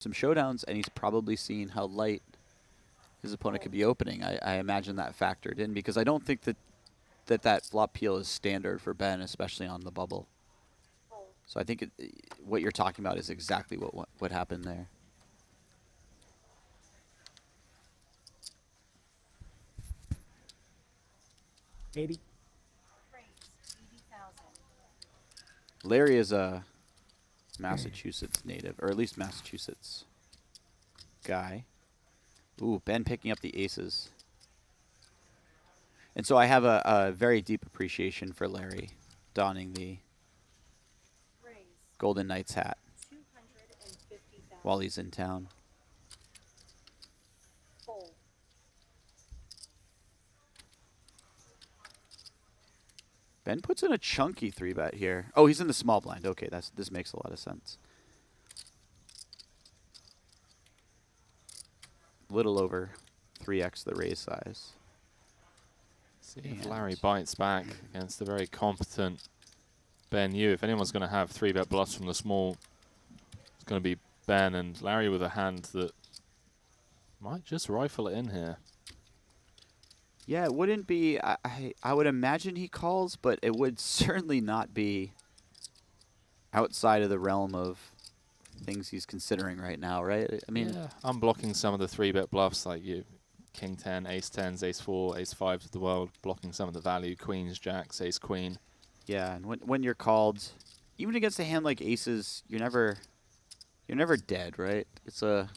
some showdowns, and he's probably seen how light his opponent could be opening. I imagine that factored in, because I don't think that flop peel is standard for Ben, especially on the bubble. So I think what you're talking about is exactly what happened there. Larry is a Massachusetts native, or at least Massachusetts guy. Ooh, Ben picking up the aces. And so I have a very deep appreciation for Larry donning the Golden Knights hat while he's in town. Ben puts in a chunky 3-bet here. Oh, he's in the small blind. Okay, this makes a lot of sense. Little over 3x the raise size. See if Larry bites back against a very competent Ben Yau. If anyone's going to have 3-bet bluffs from the small, it's going to be Ben, and Larry with a hand that might just rifle it in here. Yeah, it wouldn't be, I would imagine he calls, but it would certainly not be outside of the realm of things he's considering right now, right? I mean, yeah, I'm blocking some of the 3-bet bluffs like you. King 10, ace 10s, ace 4, ace 5s of the world, blocking some of the value, queens, jacks, ace queen. Yeah, and when you're called, even against a hand like aces, you're never dead, right? It's a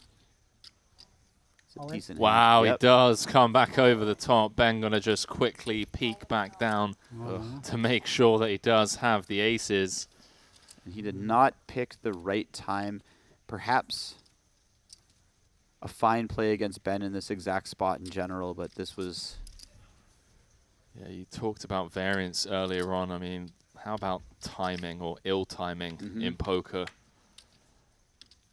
decent wow, hand. Yep. He does come back over the top. Ben gonna just quickly peek back down to make sure that he does have the aces. And he did not pick the right time. Perhaps a fine play against Ben in this exact spot in general, but this was... Yeah, you talked about variance earlier on. I mean, how about timing or ill timing in poker?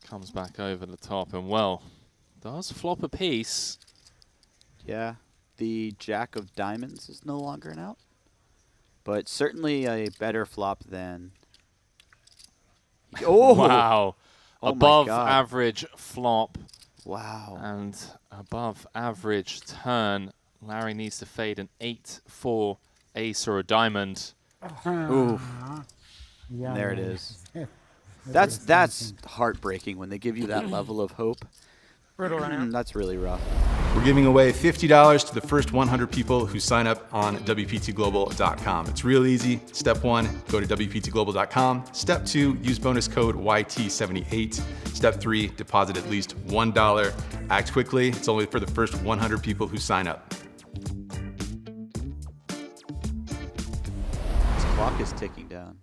Comes back over the top and, well, does flop a piece. Yeah, the Jack of Diamonds is no longer an out, but certainly a better flop than... Oh! Wow. Oh above average flop. Wow. And above average turn. Larry needs to fade an 8-4 ace or a diamond. Ooh. Yeah, there it is. That's heartbreaking when they give you that level of hope. That's really rough. We're giving away $50 to the first 100 people who sign up on WPTglobal.com. It's real easy. Step 1, go to WPTglobal.com. Step 2, use bonus code YT78. Step 3, deposit at least $1. Act quickly. It's only for the first 100 people who sign up. His clock is ticking down.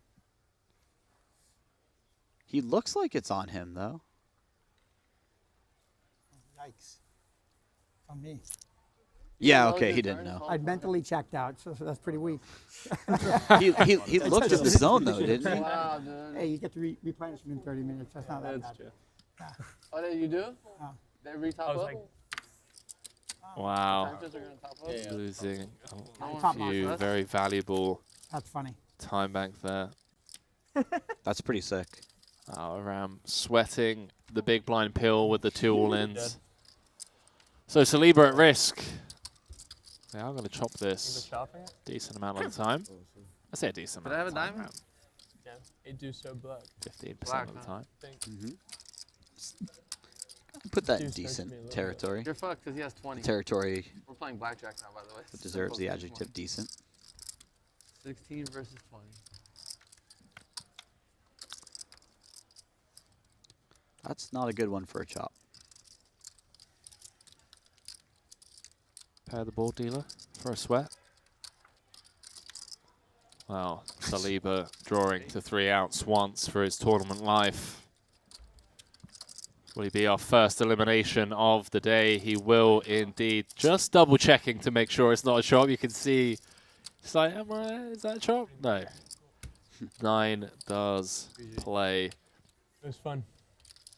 He looks like it's on him, though. Yikes. On me. Yeah, okay, he didn't know. I'd mentally checked out, so that's pretty weak. he looked at the zone, though, didn't he? Wow, dude. Hey, you get to replenish them in 30 minutes. That's not that bad. True. Oh, that you do? Oh. They re-top up? Wow. Are gonna top up? Losing Top a few mark. very valuable That's funny. time back there. That's pretty sick. Aram sweating the big blind pill with the 2 all-ins. So Saliba at risk. They are going to chop this decent amount of the time. I say a decent Did I amount have of a time. diamond? Yeah, it do so black. 15% of the time. Put that in decent territory. You're fucked because he has 20. Territory We're playing blackjack now, by the way. that deserves the adjective decent. 16 versus 20. That's not a good one for a chop. Pair the board dealer for a sweat. Well, Saliba drawing to 3 outs once for his tournament life. Will he be our first elimination of the day? He will indeed. Just double checking to make sure it's not a chop. You can see, it's like, is that a chop? No. 9 does play. It was fun.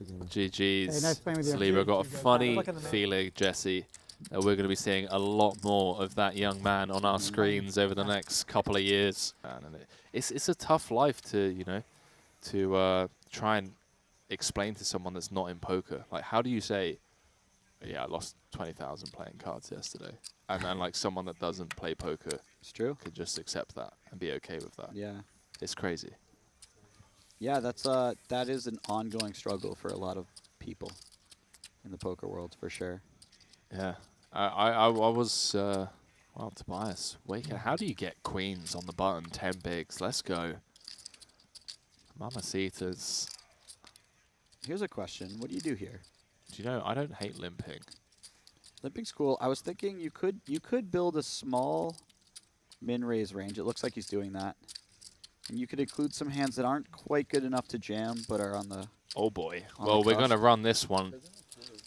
GG's. Hey, nice playing with you. Saliba got a funny feeling, Jesse, that we're going to be seeing a lot more of that young man on our screens over the next couple of years. And it's a tough life to, you know, to try and explain to someone that's not in poker? Like, how do you say, yeah, I lost 20,000 playing cards yesterday, and then like someone that doesn't play poker It's true. could just accept that and be okay with that? Yeah. It's crazy. Yeah, that is an ongoing struggle for a lot of people in the poker world, for sure. Yeah, I was well, Tobias, how do you get queens on the button? 10 bigs. Let's go. Mamacitas. Here's a question. What do you do here? Do you know, I don't hate limping. Limping's cool. I was thinking you could build a small min-raise range. It looks like he's doing that. And you could include some hands that aren't quite good enough to jam, but are on the... Oh boy. On Well, the we're going to cusp. run this one.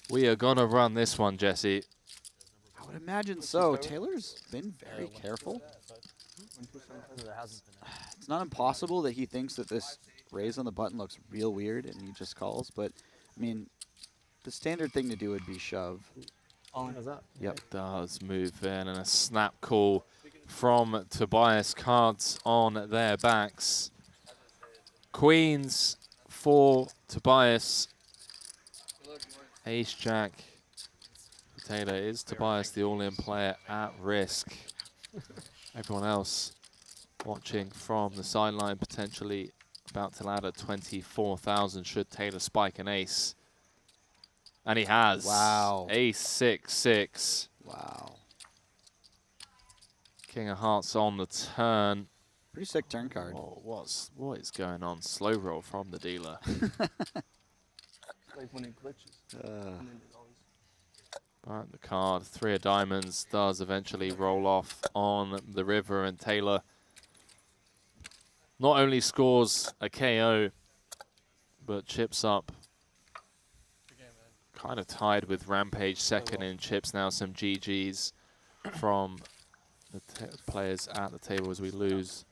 We are going to run this one, Jesse. I would imagine so. Taylor's been very careful. It's not impossible that he thinks that this raise on the button looks real weird and he just calls, but, I mean, the standard thing to do would be shove. Yep. Does move in, and a snap call from Tobias. Cards on their backs. Queens for Tobias. Ace Jack. Taylor. Is Tobias the all-in player at risk? Everyone else watching from the sideline, potentially about to ladder 24,000 should Taylor spike an ace. And he has. Wow. Ace 6-6. Wow. King of Hearts on the turn. Pretty sick turn card. Oh, what is going on? Slow roll from the dealer. Like when it glitches. And then it always But the card, 3 of diamonds, does eventually roll off on the river, and Taylor not only scores a KO, but chips up. Kind of tied with Rampage second in chips now. Some GGs from the players at the table as we lose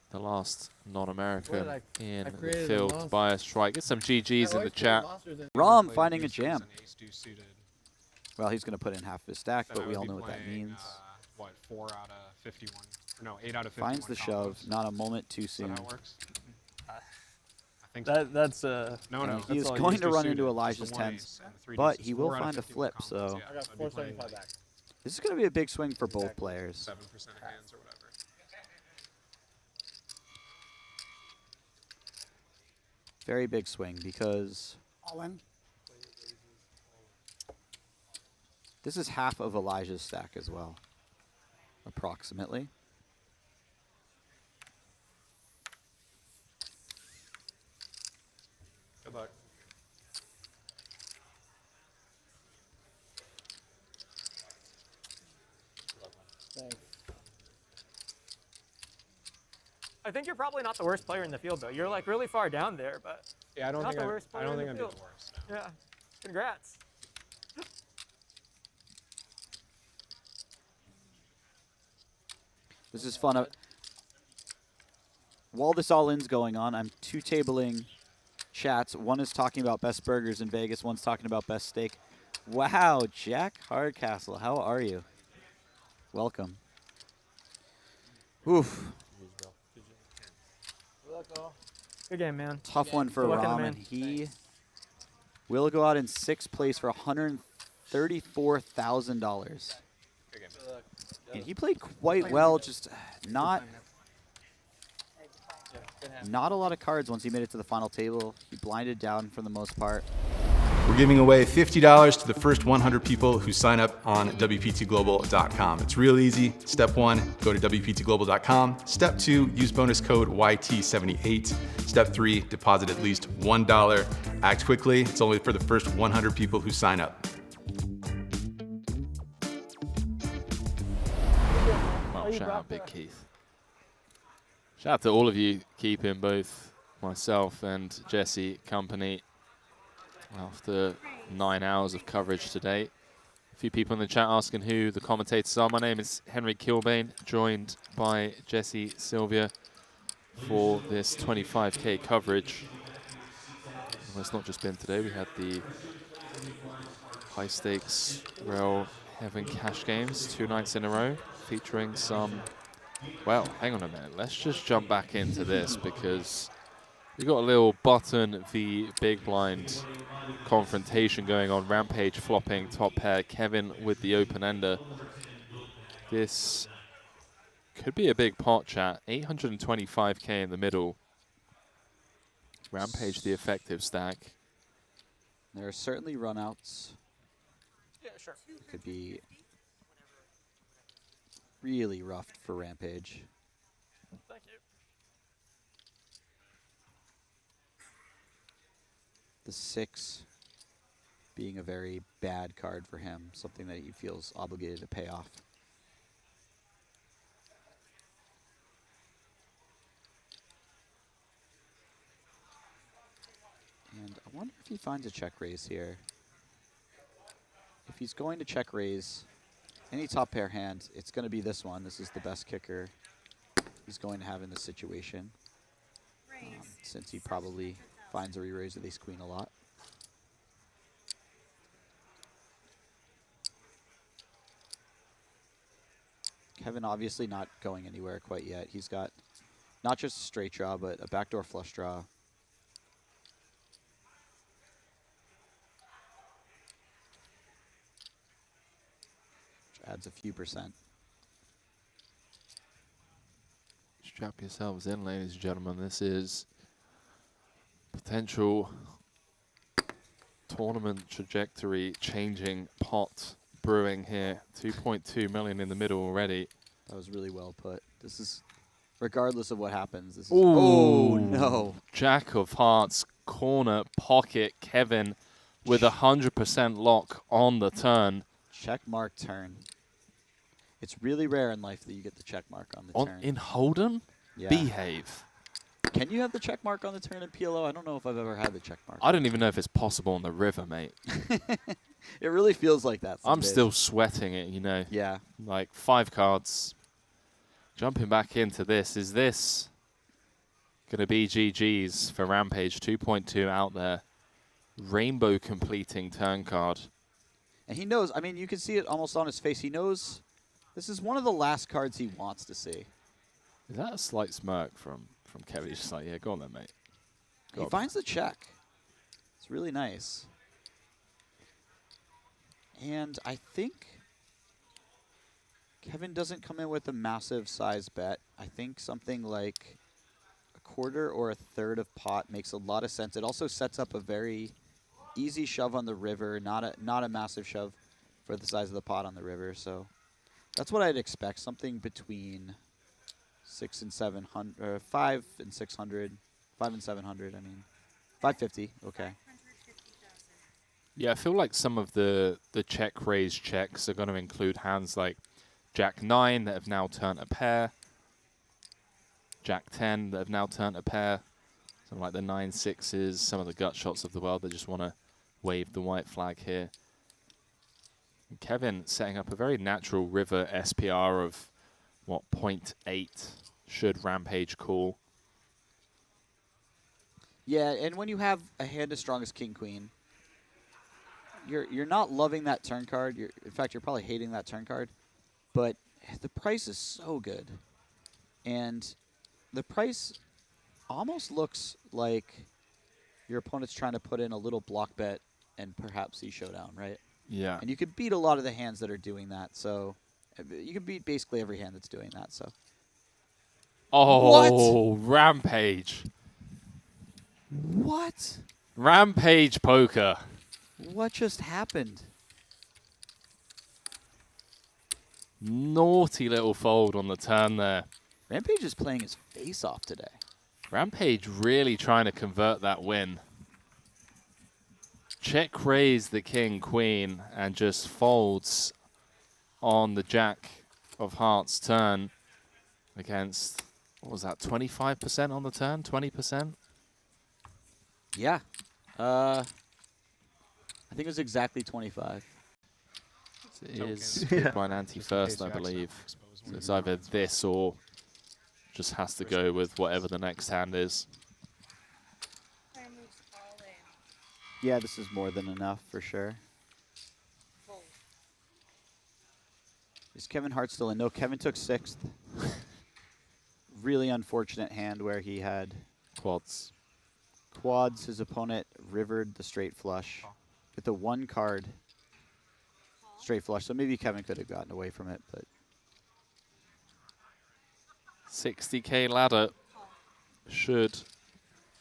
the last non-American in the created a field. monster. Tobias strike. Get some GGs in the chat. Rom finding a jam. Well, he's going to put in half his stack, but we all know what that means. What, 4 out of 51? No, 8 out of 51. Finds the shove, not a moment too Is that soon. how it works? I think so. That's No, no. He is that's all going used to run suited. into Just Elijah's the one tens, ace and the 3 but deuces. he will 4 out of find a 51 flip, combos, so yeah. I got I'd be playing 475 back. this is going to be a big swing for both players. 7% of hands or whatever. Very big swing because All in. this is half of Elijah's stack as well, approximately. Good luck. I think you're probably not the worst player in the field, though. You're like really far down there, but Yeah, I don't Not think the I'm, worst I player don't in think the I'm the field. worst. No. yeah, congrats. This is fun. While this all-in's going on, I'm two-tabling chats. One is talking about best burgers in Vegas. One's talking about best steak. Wow, Jack Hardcastle, how are you? Welcome. Oof, Good game, man. tough one for Good luck in the Ram, main. and he will go out in 6th place for $134,000. Good game. And he played quite well, just not a lot of cards once he made it to the final table. He blinded down for the most part. We're giving away $50 to the first 100 people who sign up on WPTglobal.com. It's real easy. Step 1, go to WPTglobal.com. Step 2, use bonus code YT78. Step 3, deposit at least $1. Act quickly. It's only for the first 100 people who sign up. Well, shout out Big Keith. Shout out to all of you keeping both myself and Jesse company after 9 hours of coverage today. A few people in the chat asking who the commentators are. My name is Henry Kilbane, joined by Jesse Sylvia for this 25K coverage. Well, it's not just been today. We had the high stakes Rail Heaven cash games 2 nights in a row, featuring some, well, hang on a minute. Let's just jump back into this because We got a little button v big blind confrontation going on. Rampage flopping top pair. Kevin with the open ender. This could be a big pot, chat. 825k in the middle. Rampage the effective stack. There are certainly runouts. Yeah, sure. Could be really rough for Rampage. Thank you. The 6 being a very bad card for him, something that he feels obligated to pay off. And I wonder if he finds a check raise here. If he's going to check raise any top pair hand, it's going to be this one. This is the best kicker he's going to have in this situation, since he probably finds a re-raise with ace-queen a lot. Kevin obviously not going anywhere quite yet. He's got not just a straight draw, but a backdoor flush draw. Which adds a few percent. Strap yourselves in, ladies and gentlemen. This is potential tournament trajectory changing pot brewing here. 2.2 million in the middle already. That was really well put. This is, regardless of what happens, this is, Ooh. oh no. Jack of hearts, corner pocket. Kevin with 100% lock on the turn. Check mark turn. It's really rare in life that you get the check mark on the turn. In Hold'em? Yeah. Behave. Can you have the check mark on the turn in PLO? I don't know if I've ever had the check mark. I don't even know if it's possible on the river, mate. It really feels like that some I'm days. still sweating it, you know. Yeah. Like 5 cards. Jumping back into this. Is this going to be GG's for Rampage? 2.2 out there. Rainbow completing turn card. And he knows, I mean, you can see it almost on his face. He knows this is one of the last cards he wants to see. Is that a slight smirk from Kevin? He's just like, yeah, go on then, mate. Go He on. finds the check. It's really nice. And I think Kevin doesn't come in with a massive size bet. I think something like a quarter or a third of pot makes a lot of sense. It also sets up a very easy shove on the river, not a massive shove for the size of the pot on the river. So that's what I'd expect. Something between 6 and 700, 5 and 600, 5 and 700. I mean, 550. Okay. Yeah, I feel like some of the check raise checks are going to include hands like Jack 9 that have now turned a pair, Jack 10 that have now turned a pair, something like the 9-6s, some of the gut shots of the world that just want to wave the white flag here. And Kevin setting up a very natural river SPR of, what, 0.8 should Rampage call. Yeah, and when you have a hand as strong as King Queen, you're not loving that turn card. In fact, you're probably hating that turn card. But the price is so good. And the price almost looks like your opponent's trying to put in a little block bet and perhaps see showdown, right? Yeah. And you could beat a lot of the hands that are doing that. So you can beat basically every hand that's doing that. So. Oh, what? Rampage. What? Rampage poker. What just happened? Naughty little fold on the turn there. Rampage is playing his face off today. Rampage really trying to convert that win. Check raise the king, queen, and just folds on the jack of hearts turn against, what was that, 25% on the turn? 20%? Yeah. I think it was exactly 25. It is big blind ante first, I believe. So it's either this or just has to go with whatever the next hand is. Yeah, this is more than enough for sure. Is Kevin Hart still in? No, Kevin took 6th. Really unfortunate hand where he had Quads. quads, his opponent rivered the straight flush with the 1 card straight flush. So maybe Kevin could have gotten away from it, but 60K ladder. Should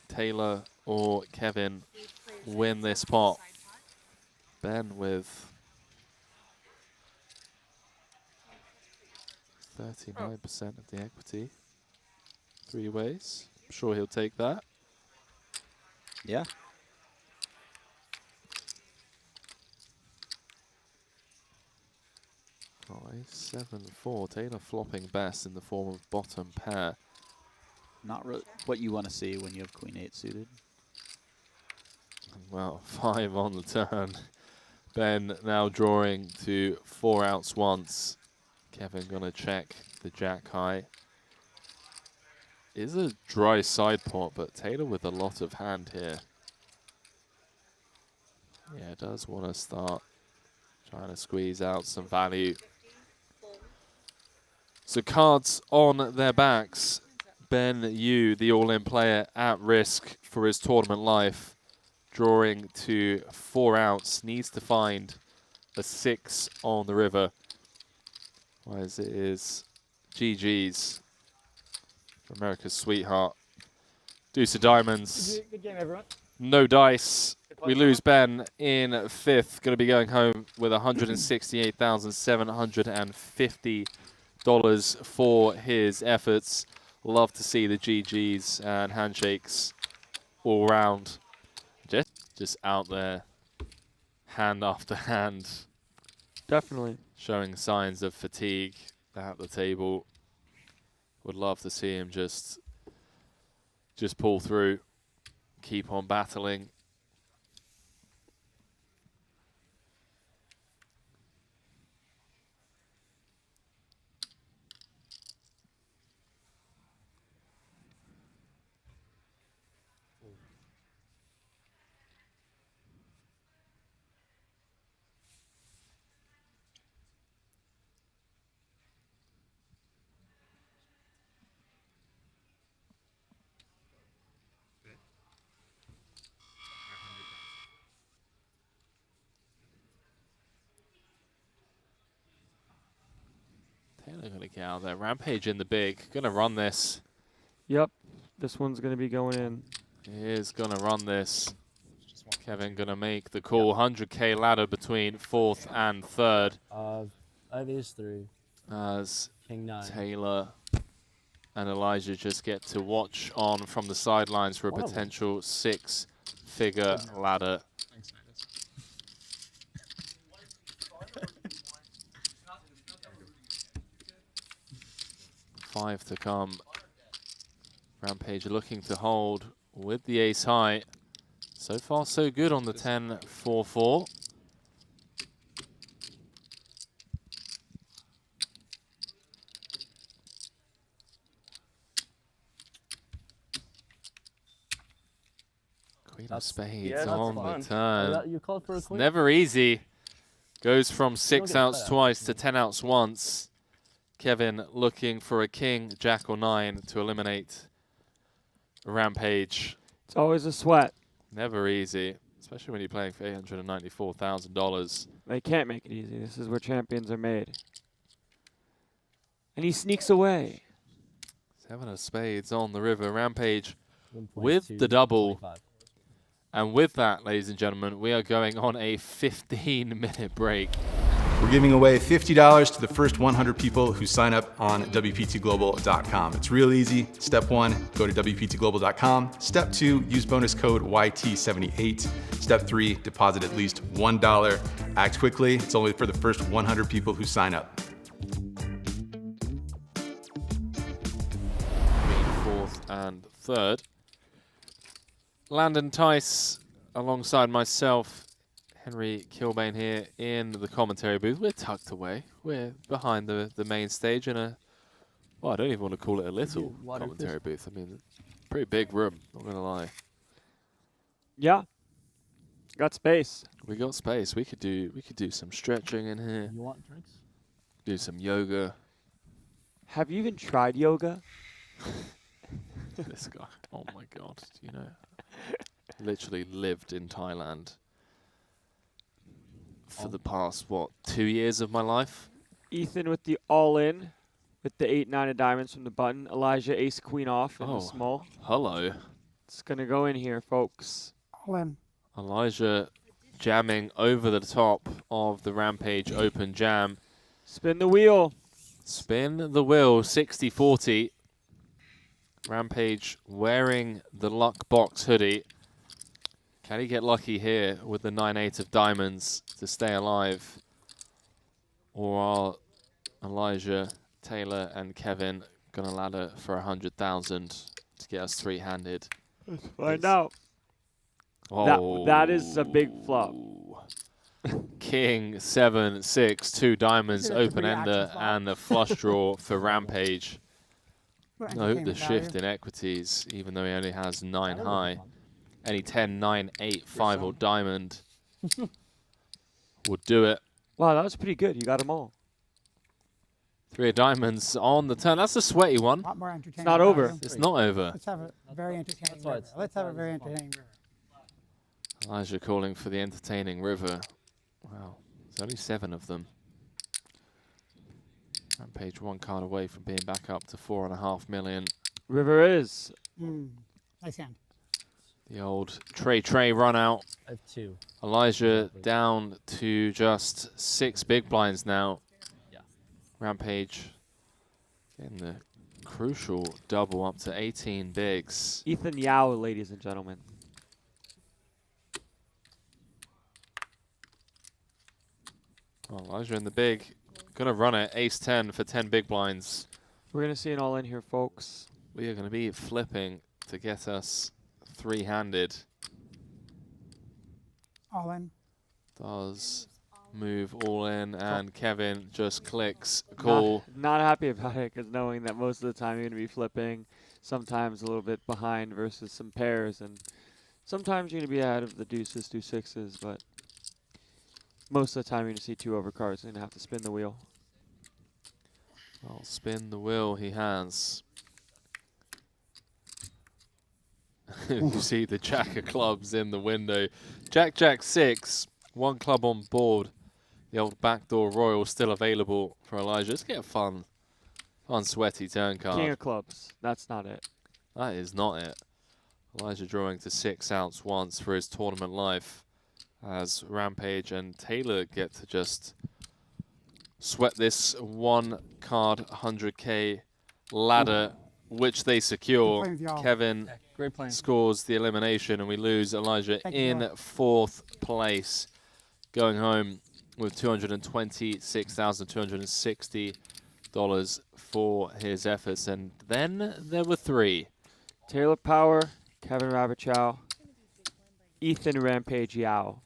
Taylor or Kevin win this pot? Ben with 39% of the equity. 3 ways. I'm sure he'll take that. yeah. Oh, 7-4. Taylor flopping best in the form of bottom pair. Not really what you want to see when you have Queen 8 suited. Well, 5 on the turn. Ben now drawing to 4 outs once. Kevin gonna check the jack high. Is a dry side pot, but Taylor with a lot of hand here. Yeah, does want to start trying to squeeze out some value. So cards on their backs. Ben Yau, the all-in player, at risk for his tournament life. Drawing to 4 outs, needs to find a 6 on the river. Whereas it is GG's for America's sweetheart. Deuce of diamonds. Good game, everyone. No dice. We lose Ben in 5th. Going to be going home with $168,750 for his efforts. Love to see the GGs and handshakes all round. Just out there, hand after hand. Definitely. Showing signs of fatigue at the table. Would love to see him just pull through, keep on battling. Taylor gonna get out there. Rampage in the big. Gonna run this. Yep. This one's going to be going in. He is gonna run this. Kevin gonna make the call. 100K ladder between 4th and 3rd. That is 3. As King 9. Taylor and Elijah just get to watch on from the sidelines for a One of them. potential 6-figure ladder. Thanks, Titus. 5 to come. Rampage looking to hold with the ace high. So far, so good on the 10-4-4. Queen of spades on the turn. You called for a It's queen. never easy. Goes from 6 get outs cut out. twice to 10 outs once. Kevin looking for a king, jack or 9 to eliminate Rampage. It's always a sweat. Never easy, especially when you're playing for $894,000. They can't make it easy. This is where champions are made. And he sneaks away. 7 of spades on the river. Rampage 1.2, with the double. 25. And with that, ladies and gentlemen, we are going on a 15-minute break. We're giving away $50 to the first 100 people who sign up on WPTglobal.com. It's real easy. Step 1, go to WPTglobal.com. Step 2, use bonus code YT78. Step 3, deposit at least $1. Act quickly. It's only for the first 100 people who sign up. Between 4th and 3rd. Landon Tice alongside myself, Henry Kilbane here in the commentary booth. We're tucked away. We're behind the main stage in a, well, I don't even want to call it a little commentary booth. I mean, pretty big room, not going to lie. Yeah. Got space. We got space. We could do some stretching in here, You want drinks? do some yoga. Have you even tried yoga? This guy. Oh my God. Do you know? Literally lived in Thailand for the past, what, 2 years of my life? Ethan with the all-in with the 8-9 of diamonds from the button. Elijah ace queen off in the small. Hello. It's going to go in here, folks. All in. Elijah jamming over the top of the Rampage open jam. Spin the wheel. Spin the wheel, 60-40. Rampage wearing the luck box hoodie. Can he get lucky here with the 9-8 of diamonds to stay alive? Or are Elijah, Taylor, and Kevin gonna ladder for 100,000 to get us three-handed? Let's find out. That is a big flop. King, 7, 6, 2 diamonds, That's a open reaction ender, flop. and the flush draw for Rampage. For Note the entertainment shift value. in equities, even though he only has 9 high. Any 10, 9, 8, 5, or diamond would do it. Wow, that was pretty good. You got them all. 3 of diamonds on the turn. That's a sweaty one. A lot more entertaining. not over. value. It's not over. Let's have a very entertaining why river. it's Let's have a very entertaining river. Elijah calling for the entertaining river. Wow, there's only 7 of them. Rampage 1 card away from being back up to 4.5 million. River is. Nice hand. The old Trey run out. I have 2. Elijah down to just 6 big blinds now. Yeah. Rampage getting the crucial double up to 18 bigs. Ethan Yau, ladies and gentlemen. Well, Elijah in the big. Gonna run it. Ace 10 for 10 big blinds. We're going to see it all in here, folks. We are going to be flipping to get us three-handed. All in. Does move all in, and Kevin just clicks call. Not happy about it, because knowing that most of the time you're going to be flipping, sometimes a little bit behind versus some pairs, and sometimes you're going to be ahead of the deuces, 2-6s, but most of the time you're going to see 2 overcards and have to spin the wheel. I'll spin the wheel he has. You see the jack of clubs in the window. Jack 6, 1 club on board. The old backdoor royal still available for Elijah. Let's get a fun sweaty turn card. King of clubs. That's not it. That is not it. Elijah drawing to 6 outs once for his tournament life, as Rampage and Taylor get to just sweat this 1 card 100k ladder, which they secure. Playing with y'all. Kevin Great plan. scores the elimination, and we lose Elijah Thank you, in Noah. 4th place, going home with $226,260 for his efforts. And then there were 3. Taylor Power, Kevin Rampage Yau, Ethan Rampage Yau.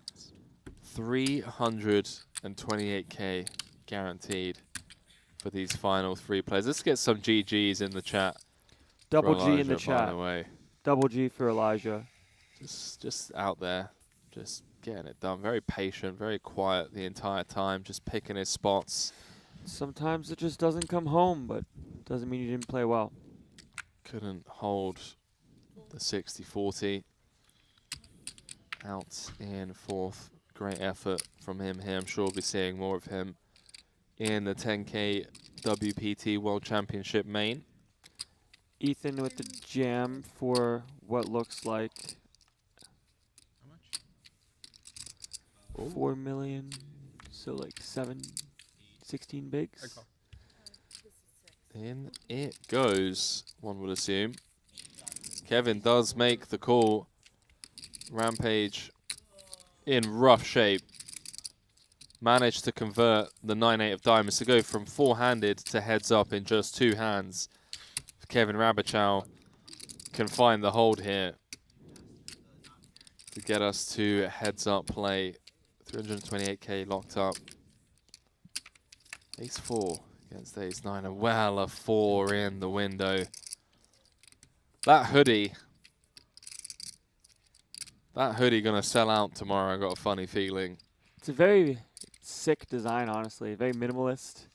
328k guaranteed for these final 3 players. Let's get some GGs in the chat. Double for G in the Elijah, by chat. the way. Double G for Elijah. Just out there, just getting it done. Very patient, very quiet the entire time, just picking his spots. Sometimes it just doesn't come home, but doesn't mean you didn't play well. Couldn't hold the 60-40. Out in 4th. Great effort from him here. I'm sure we'll be seeing more of him in the 10K WPT World Championship main. Ethan with the jam for what looks like 4 million, so like 16 bigs. In it goes, one would assume. Kevin does make the call. Rampage in rough shape. Managed to convert the 9-8 of diamonds to go from 4-handed to heads up in just 2 hands. Kevin Rampage Yau can find the hold here to get us to heads up play. 328k locked up. Ace 4 against ace 9, and well, a 4 in the window. That hoodie gonna sell out tomorrow, I got a funny feeling. It's a very sick design, honestly. Very minimalist.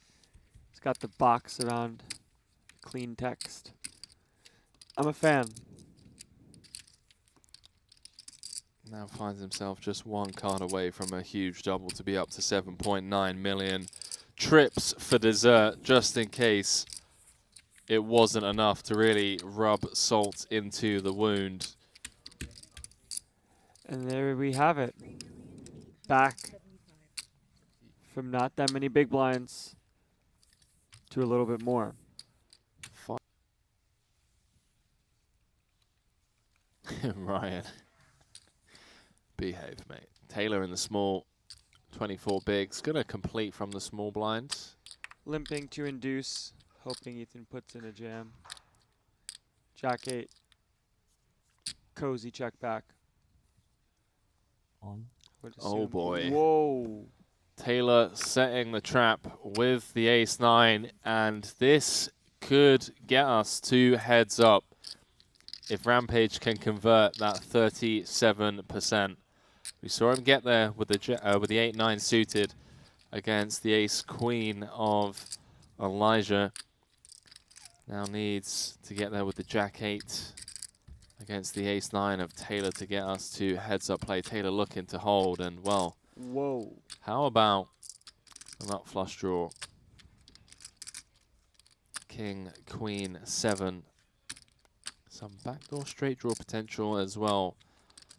It's got the box around clean text. I'm a fan. Now finds himself just one card away from a huge double to be up to 7.9 million. Trips for dessert, just in case it wasn't enough to really rub salt into the wound. And there we have it. Back from not that many big blinds to a little bit more. Ryan. Behave, mate. Taylor in the small, 24 bigs. Going to complete from the small blind. Limping to induce, hoping Ethan puts in a jam. Jack 8. Cozy check back. On. Oh boy. Whoa. Taylor setting the trap with the ace-9, and this could get us 2 heads up if Rampage can convert that 37%. We saw him get there with the 8-9 suited against the ace-queen of Elijah. Now needs to get there with the Jack-8 against the ace-9 of Taylor to get us to heads-up play. Taylor looking to hold, and well, whoa. How about an up flush draw? King, Queen, 7. Some backdoor straight draw potential as well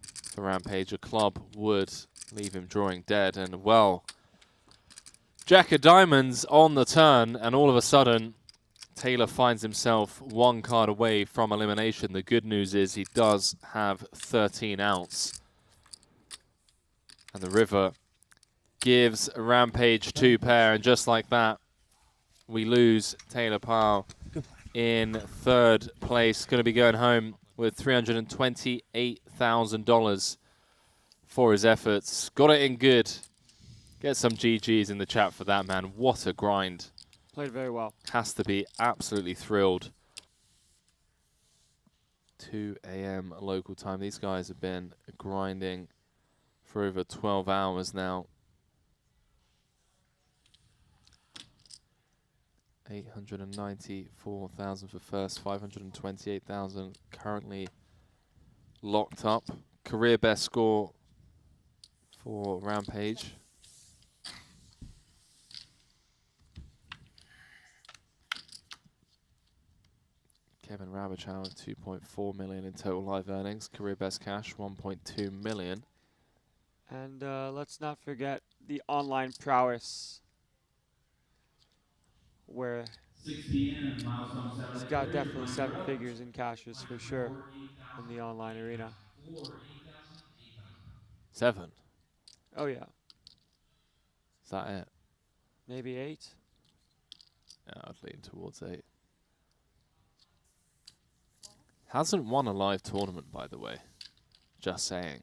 for Rampage. A club would leave him drawing dead, and well, Jack of diamonds on the turn, and all of a sudden Taylor finds himself 1 card away from elimination. The good news is he does have 13 outs, and the river gives Rampage 2 pair, and just like that, we lose Taylor Powell in 3rd place. Going to be going home with $328,000 for his efforts. Got it in good. Get some GGs in the chat for that, man. What a grind. Played very well. Has to be absolutely thrilled. 2 a.m. local time. These guys have been grinding for over 12 hours now. 894,000 for first, 528,000 currently locked up. Career best score for Rampage. Kevin Rampage Yau with 2.4 million in total live earnings. Career best cash, 1.2 million. And let's not forget the online prowess, where he's got definitely 7 figures in cashes for sure in the online arena. 7? Oh yeah. Is that it? Maybe 8. Yeah, I'd lean towards 8. Hasn't won a live tournament, by the way. Just saying.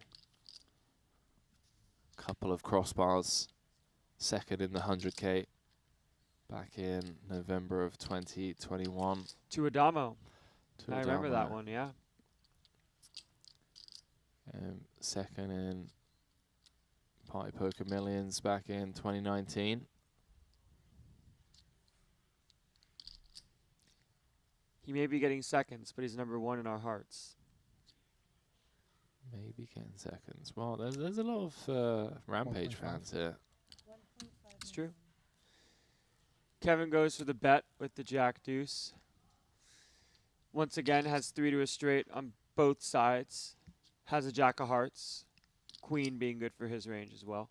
Couple of crossbars. 2nd in the 100K. Back in November of 2021. To Adamo. To I remember Adamo. that one, yeah. 2nd in Party Poker Millions back in 2019. He may be getting seconds, but he's number 1 in our hearts. Maybe getting seconds. Well, there's a lot of Rampage fans here. It's true. Kevin goes for the bet with the Jack Deuce. Once again, has 3 to a straight on both sides. Has a Jack of Hearts. Queen being good for his range as well.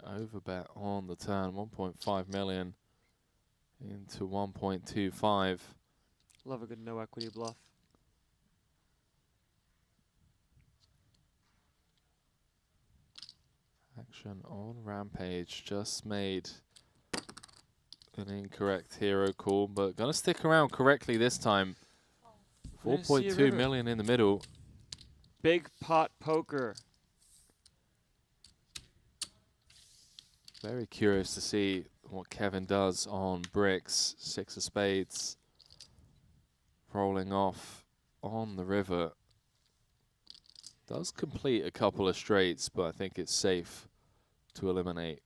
Overbet on the turn, 1.5 million into 1.25. Love a good no equity bluff. Action on Rampage. Just made an incorrect hero call, but gonna stick around correctly this time. We're gonna see a 4.2 river. million in the middle. Big pot poker. Very curious to see what Kevin does on bricks. 6 of spades. Rolling off on the river. Does complete a couple of straights, but I think it's safe to eliminate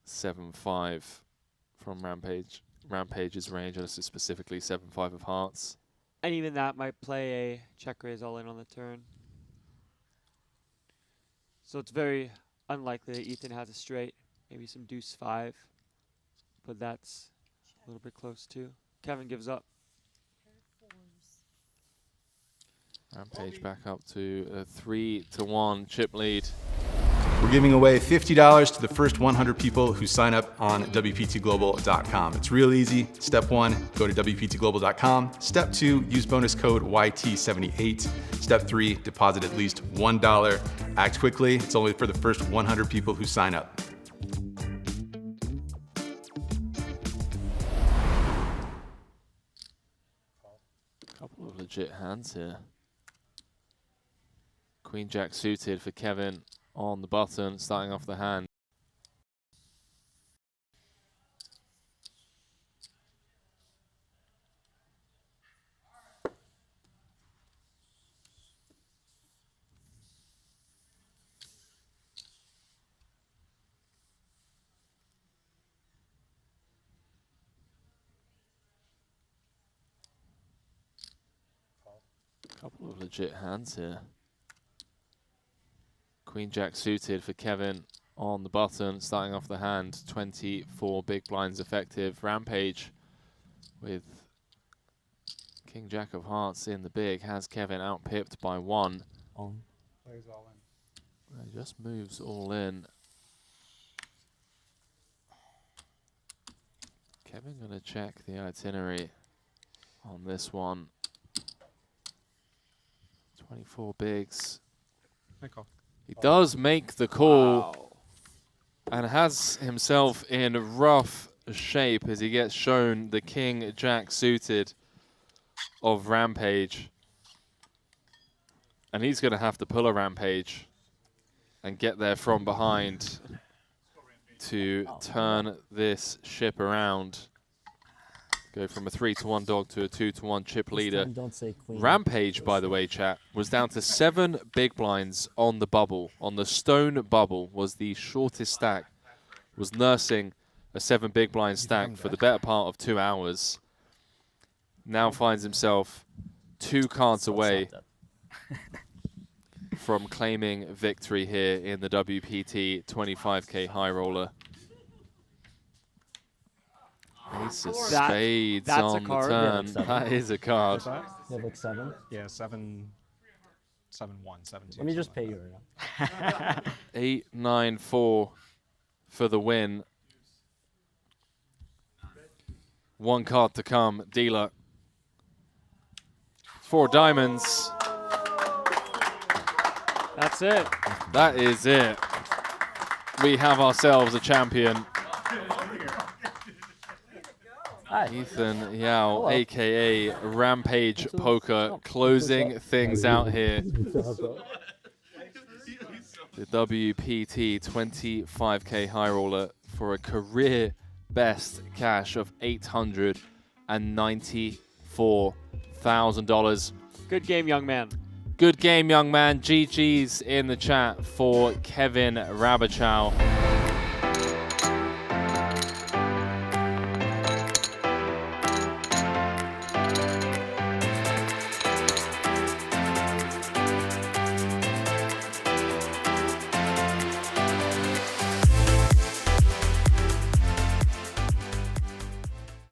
7-5 from Rampage. Rampage's range, unless it's specifically 7-5 of hearts. And even that might play a check raise all in on the turn. So it's very unlikely that Ethan has a straight, maybe some deuce 5, but that's a little bit close too. Kevin gives up. Rampage back up to a 3-1 chip lead. We're giving away $50 to the first 100 people who sign up on WPTglobal.com. It's real easy. Step 1, go to WPTglobal.com. Step 2, use bonus code YT78. Step 3, deposit at least $1. Act quickly. It's only for the first 100 people who sign up. Couple of legit hands here. Queen Jack suited for Kevin on the button, starting off the hand. Couple of legit hands here. Queen Jack suited for Kevin on the button, starting off the hand. 24 big blinds effective. Rampage with King Jack of Hearts in the big has Kevin outpipped by 1. On. Plays all in. He just moves all in. Kevin gonna check the itinerary on this one. 24 bigs. I call. He does make the call and has himself in rough shape as he gets shown the King Jack suited of Rampage. And he's going to have to pull a Rampage and get there from behind to turn this ship around. Go from a 3-1 dog to a 2-1 chip leader. Don't say queen. Rampage, by the way, chat, was down to 7 big blinds on the bubble. On the stone bubble was the shortest stack. Was nursing a 7 big blind stack for the better part of 2 hours. Now finds himself 2 cards away from claiming victory here in the WPT 25K High Roller. Ace of spades that's a on the card. turn. Yeah, That is a card. You have like 7. Yeah, 7-1, 7-2. Let me just pay you right now. 8-9-4 for the win. 1 card to come. Dealer. 4 diamonds. That's it. That is it. We have ourselves a champion. Hi. Ethan Yau, Hello. a.k.a. Rampage Poker, closing things out here. The WPT 25K High Roller for a career best cash of $894,000. Good game, young man. Good game, young man. GG's in the chat for Kevin Rabichow.